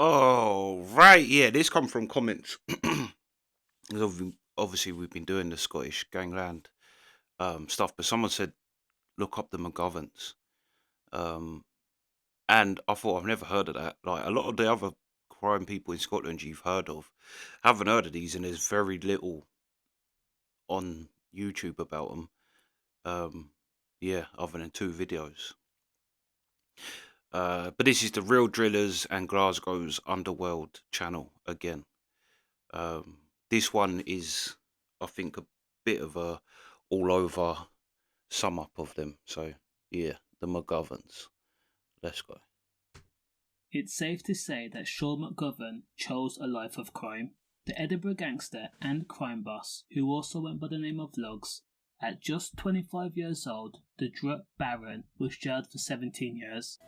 Oh, right. Yeah, this come from comments. 'Cause obviously, we've been doing the Scottish gangland stuff, but someone said look up the McGoverns. Um, and I thought I've never heard of that. Like a lot of the other crime people in Scotland you've heard of, haven't heard of these, and there's very little on YouTube about them. Yeah, other than two videos. But this is the Real Drillers and Glasgow's Underworld channel again. This one is, I think, a bit of a all over sum up of them. So yeah, the McGoverns. Let's go. It's safe to say that Sean McGovern chose a life of crime. The Edinburgh gangster and crime boss, who also went by the name of Lugs, at just 25 years old, the Drut Baron was jailed for 17 years.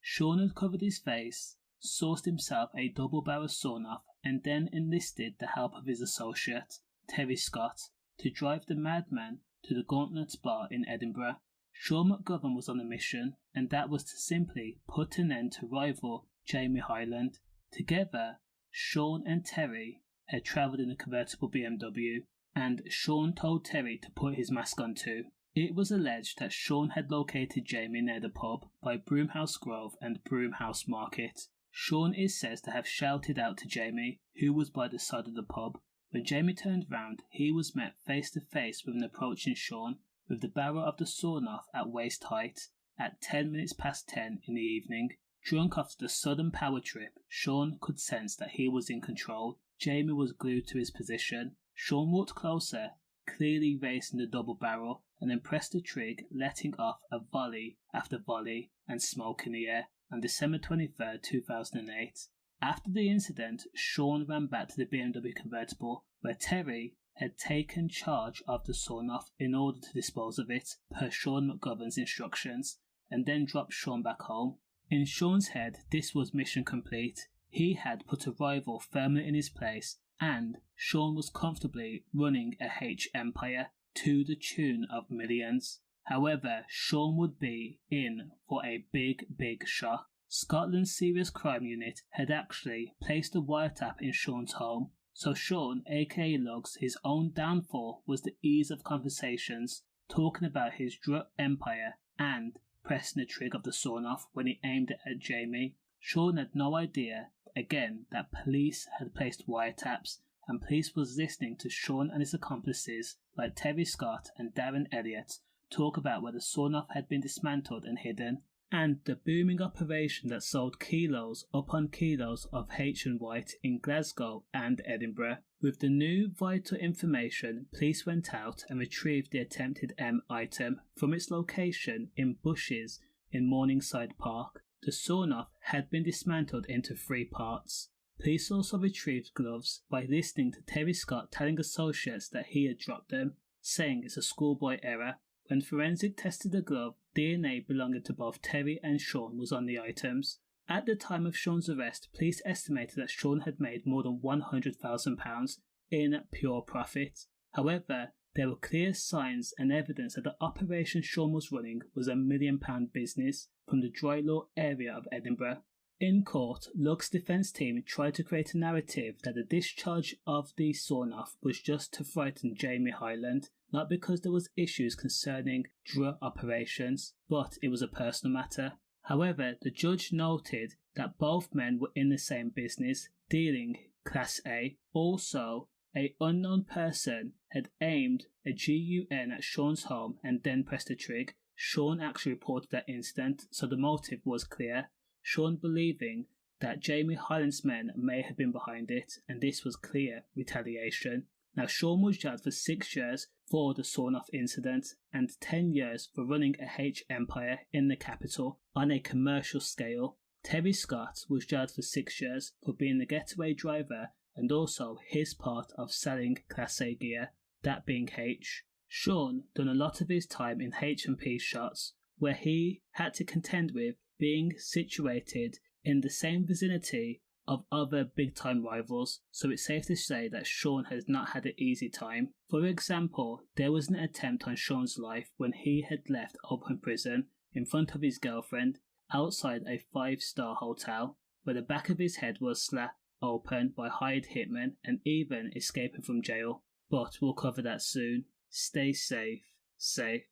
Sean had covered his face, sourced himself a double-barrel sawn-off, and then enlisted the help of his associate, Terry Scott, to drive the madman to the Gauntlet Bar in Edinburgh. Sean McGovern was on a mission, and that was to simply put an end to rival Jamie Hyland. Together, Sean and Terry had travelled in a convertible BMW, and Sean told Terry to put his mask on too. It was alleged that Sean had located Jamie near the pub by Broomhouse Grove and Broomhouse Market. Sean is said to have shouted out to Jamie, who was by the side of the pub. When Jamie turned round, he was met face to face with an approaching Sean, with the barrel of the sawn-off at waist height, at 10 minutes past 10 in the evening. Drunk after the sudden power trip, Sean could sense that he was in control. Jamie was glued to his position. Sean walked closer, clearly raising the double barrel, and then pressed the trigger, letting off a volley after volley and smoke in the air on December 23, 2008. After the incident, Sean ran back to the BMW convertible, where Terry had taken charge of the sawn-off in order to dispose of it, per Sean McGovern's instructions, and then dropped Sean back home. In Sean's head, this was mission complete. He had put a rival firmly in his place, and Sean was comfortably running a H empire to the tune of millions. However, Sean would be in for a big shock. Scotland's Serious Crime Unit had actually placed a wiretap in Sean's home, so Sean, aka Lugs, his own downfall was the ease of conversations, talking about his drug empire and pressing the trigger of the sawn-off when he aimed it at Jamie. Sean had no idea, again, that police had placed wiretaps, and police was listening to Sean and his accomplices, like Terry Scott and Darren Elliott, talk about where the sawn-off had been dismantled and hidden, and the booming operation that sold kilos upon kilos of H and White in Glasgow and Edinburgh. With the new vital information, police went out and retrieved the attempted M item from its location in bushes in Morningside Park. The sawn-off had been dismantled into 3 parts. Police also retrieved gloves by listening to Terry Scott telling associates that he had dropped them, saying it's a schoolboy error. When forensic tested the glove, DNA belonging to both Terry and Sean was on the items. At the time of Sean's arrest, police estimated that Sean had made more than £100,000 in pure profit. However, there were clear signs and evidence that the operation Sean was running was a £1 million business from the dry law area of Edinburgh. In court, Luck's defence team tried to create a narrative that the discharge of the sawn-off was just to frighten Jamie Hyland, not because there was issues concerning drug operations, but it was a personal matter. However, the judge noted that both men were in the same business, dealing Class A. Also, an unknown person had aimed a GUN at Sean's home and then pressed the trigger. Sean actually reported that incident, so the motive was clear. Sean believing that Jamie Hyland's men may have been behind it, and this was clear retaliation. Now, Sean was jailed for 6 years for the sawn-off incident and 10 years for running a H empire in the capital on a commercial scale. Terry Scott was jailed for 6 years for being the getaway driver and also his part of selling Class A gear, that being H. Sean done a lot of his time in H&P shots, where he had to contend with being situated in the same vicinity of other big time rivals, so it's safe to say that Sean has not had an easy time. For example, there was an attempt on Sean's life when he had left open prison in front of his girlfriend outside a 5-star hotel, where the back of his head was slashed open by hired hitmen and even escaping from jail. But we'll cover that soon. Stay safe. Safe.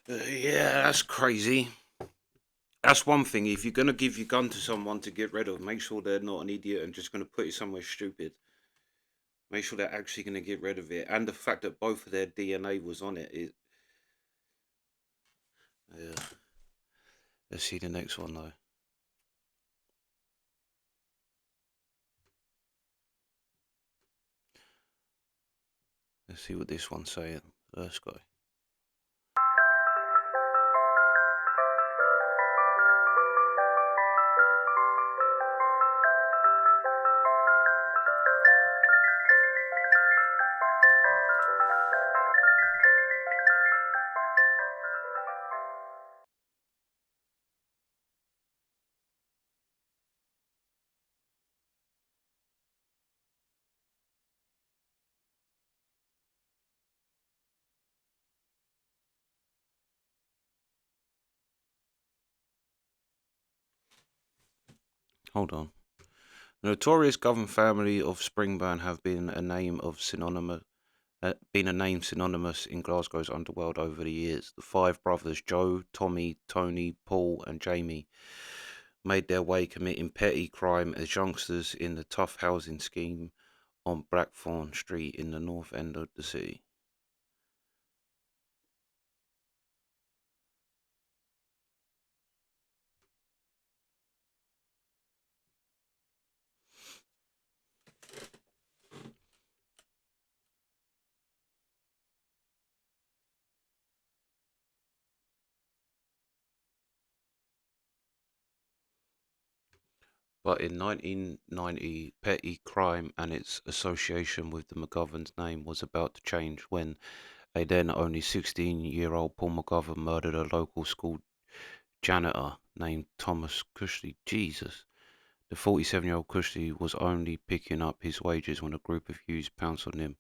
Yeah, that's crazy. That's one thing. If you're gonna give your gun to someone to get rid of, make sure they're not an idiot and just gonna put it somewhere stupid. Make sure they're actually gonna get rid of it. And the fact that both of their DNA was on it. Yeah. Let's see the next one though. Let's see what this one's saying. Let's go. Hold on. The notorious Govan family of Springburn have been a name synonymous in Glasgow's underworld over the years. The five brothers, Joe, Tommy, Tony, Paul, and Jamie, made their way committing petty crime as youngsters in the tough housing scheme on Blackthorn Street in the north end of the city. But in 1990, petty crime and its association with the McGoverns name was about to change when a then only 16-year-old Paul McGovern murdered a local school janitor named Thomas Cushley. Jesus. The 47-year-old Cushley was only picking up his wages when a group of youths pounced on him,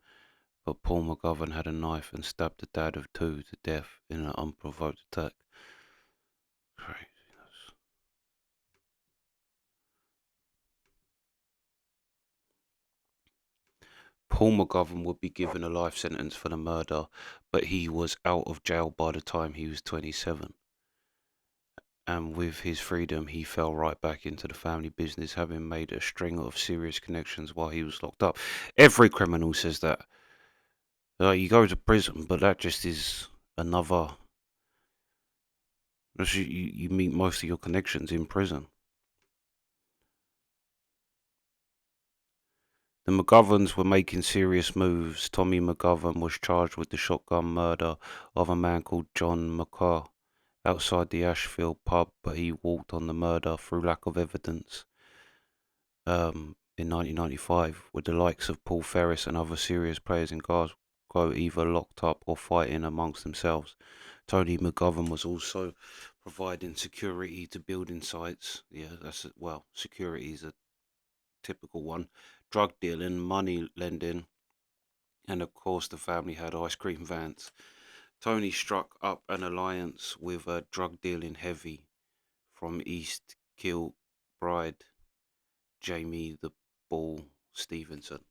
but Paul McGovern had a knife and stabbed the dad of two to death in an unprovoked attack. Craziness. Paul McGovern would be given a life sentence for the murder, but he was out of jail by the time he was 27. And with his freedom, he fell right back into the family business, having made a string of serious connections while he was locked up. Every criminal says that. You go to prison, but that just is another. You meet most of your connections in prison. The McGoverns were making serious moves. Tommy McGovern was charged with the shotgun murder of a man called John McCaw outside the Ashfield pub, but he walked on the murder through lack of evidence. In 1995, with the likes of Paul Ferris and other serious players in Glasgow either locked up or fighting amongst themselves. Tony McGovern was also providing security to building sites. Yeah, security is a typical one. Drug dealing, money lending, and of course the family had ice cream vans. Tony struck up an alliance with a drug dealing heavy from East Kilbride, Jamie the Ball Stevenson.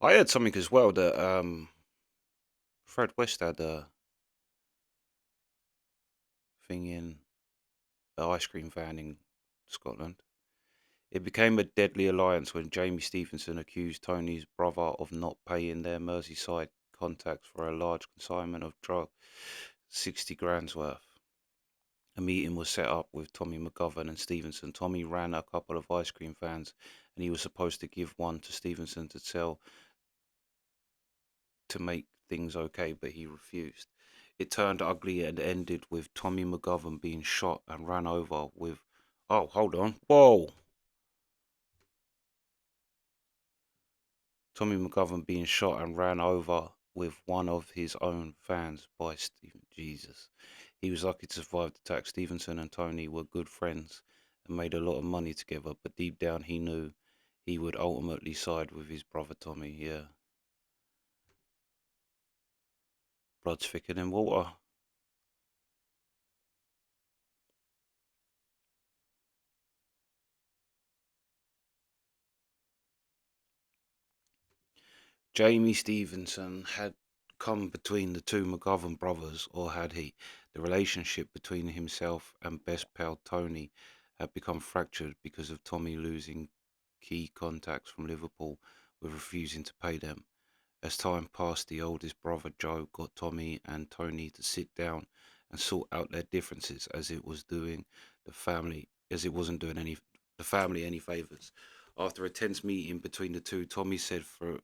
I heard something as well that Fred West had a thing in an ice cream van in Scotland. It became a deadly alliance when Jamie Stevenson accused Tony's brother of not paying their Merseyside contacts for a large consignment of drug, 60 grand's worth. A meeting was set up with Tommy McGovern and Stevenson. Tommy ran a couple of ice cream vans and he was supposed to give one to Stevenson to sell to make things okay, but he refused. It turned ugly and ended with Tommy McGovern being shot and ran over with. Oh, hold on. Whoa! Tommy McGovern being shot and ran over with one of his own fans by Stephen. Jesus. He was lucky to survive the attack. Stevenson and Tony were good friends and made a lot of money together, but deep down he knew he would ultimately side with his brother Tommy. Yeah, blood's thicker than water. Jamie Stevenson had come between the two McGovern brothers, or had he? The relationship between himself and best pal Tony had become fractured because of Tommy losing key contacts from Liverpool with refusing to pay them. As time passed, the oldest brother Joe got Tommy and Tony to sit down and sort out their differences, as it wasn't doing the family any favors. After a tense meeting between the two, Tommy said for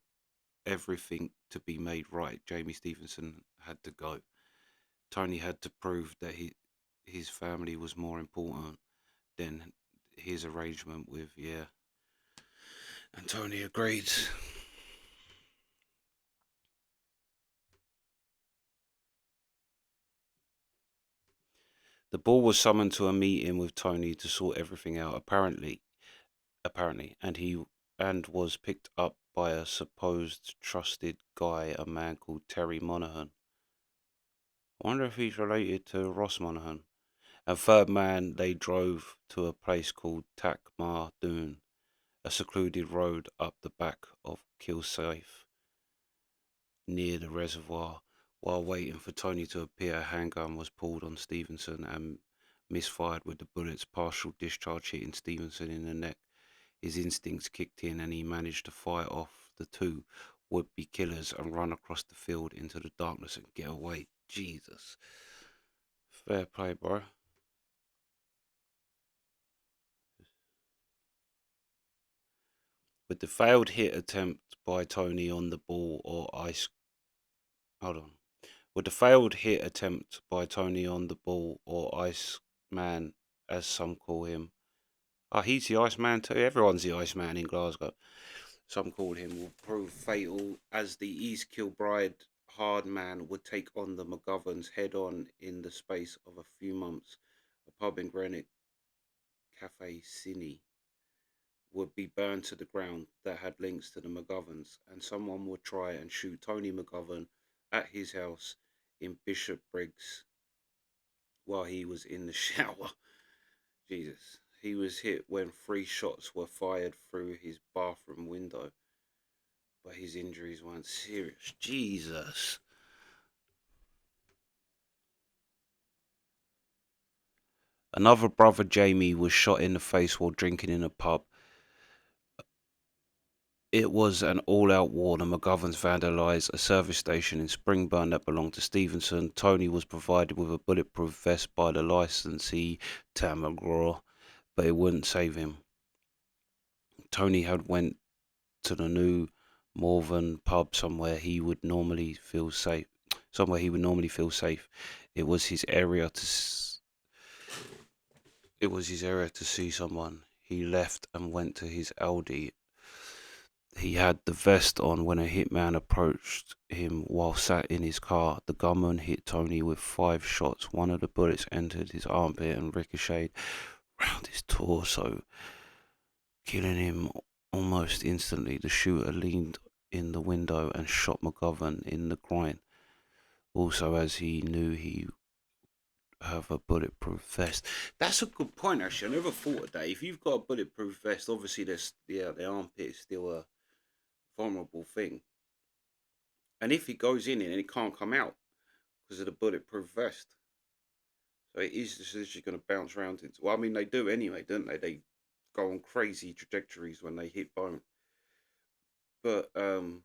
everything to be made right, Jamie Stevenson had to go. Tony had to prove that his family was more important than his arrangement with, yeah. And Tony agreed. The bull was summoned to a meeting with Tony to sort everything out. Apparently, and was picked up by a supposed trusted guy, a man called Terry Monaghan. I wonder if he's related to Ross Monaghan. And third man, they drove to a place called Takmar Doon, a secluded road up the back of Kilsafe near the reservoir. While waiting for Tony to appear, a handgun was pulled on Stevenson and misfired with the bullets, partial discharge hitting Stevenson in the neck. His instincts kicked in and he managed to fight off the two would-be killers and run across the field into the darkness and get away. Jesus. Fair play, bro. With the failed hit attempt by Tony on the ball or ice. Hold on. With the failed hit attempt by Tony on the ball or Ice Man, as some call him. Oh, he's the Iceman too. Everyone's the Iceman in Glasgow. Some call him will prove fatal as the East Kilbride hard man would take on the McGoverns head on in the space of a few months. A pub in Greenwich, Cafe Cine, would be burned to the ground that had links to the McGoverns, and someone would try and shoot Tony McGovern at his house in Bishop Briggs while he was in the shower. Jesus. He was hit when three shots were fired through his bathroom window, but his injuries weren't serious. Jesus. Another brother, Jamie, was shot in the face while drinking in a pub. It was an all-out war. The McGoverns vandalised a service station in Springburn that belonged to Stevenson. Tony was provided with a bulletproof vest by the licensee Tam McGraw, but it wouldn't save him. Tony had went to the new Morven pub somewhere he would normally feel safe. It was his area to see someone. He left and went to his Aldi. He had the vest on when a hitman approached him while sat in his car. The gunman hit Tony with 5 shots. One of the bullets entered his armpit and ricocheted round his torso, killing him almost instantly. The shooter leaned in the window and shot McGovern in the groin. Also, as he knew he have a bulletproof vest. That's a good point, actually. I never thought of that. If you've got a bulletproof vest, obviously the armpit is still a vulnerable thing. And if he goes in it and he can't come out because of the bulletproof vest, so it is just literally going to bounce around into. Well, I mean, they do anyway, don't they? They go on crazy trajectories when they hit bone. But I've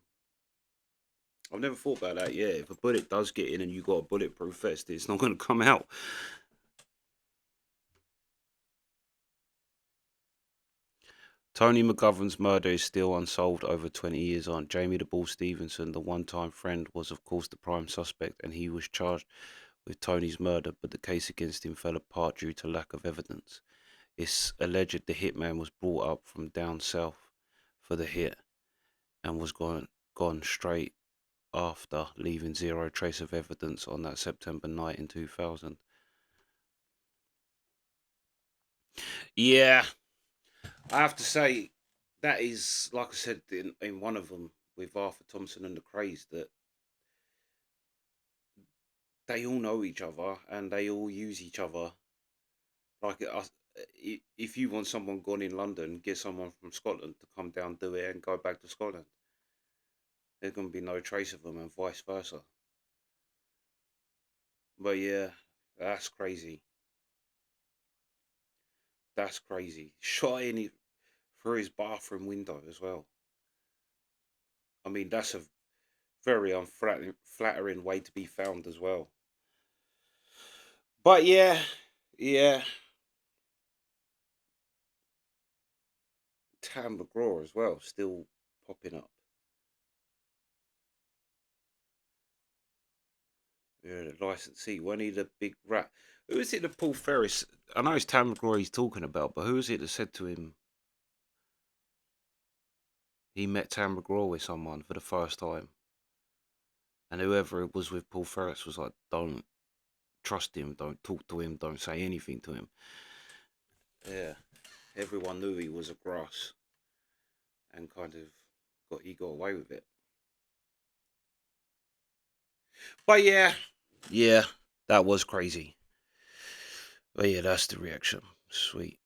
never thought about that. Yeah, if a bullet does get in and you got a bulletproof vest, it's not going to come out. Tony McGovern's murder is still unsolved over 20 years on. Jamie the Bull Stevenson, the one-time friend, was of course the prime suspect, and he was charged with Tony's murder, but the case against him fell apart due to lack of evidence. It's alleged the hitman was brought up from down south for the hit and was gone straight after, leaving zero trace of evidence on that September night in 2000. Yeah, I have to say that is, like I said in one of them with Arthur Thompson and the Craze, that they all know each other and they all use each other. Like if you want someone gone in London, get someone from Scotland to come down, do it, and go back to Scotland. There's gonna be no trace of them, and vice versa. But yeah, that's crazy. That's crazy. Shot in through his bathroom window as well. I mean, that's a very unflattering way to be found as well. But yeah, yeah, Tam McGraw as well, still popping up. Yeah, the licensee. When he the big rat. Who is it that Paul Ferris? I know it's Tam McGraw he's talking about, but who is it that said to him he met Tam McGraw with someone for the first time? And whoever it was with Paul Ferris was like, don't trust him, don't talk to him, don't say anything to him. Yeah, everyone knew he was a grass and kind of he got away with it. But yeah, yeah, that was crazy. But yeah, that's the reaction. Sweet.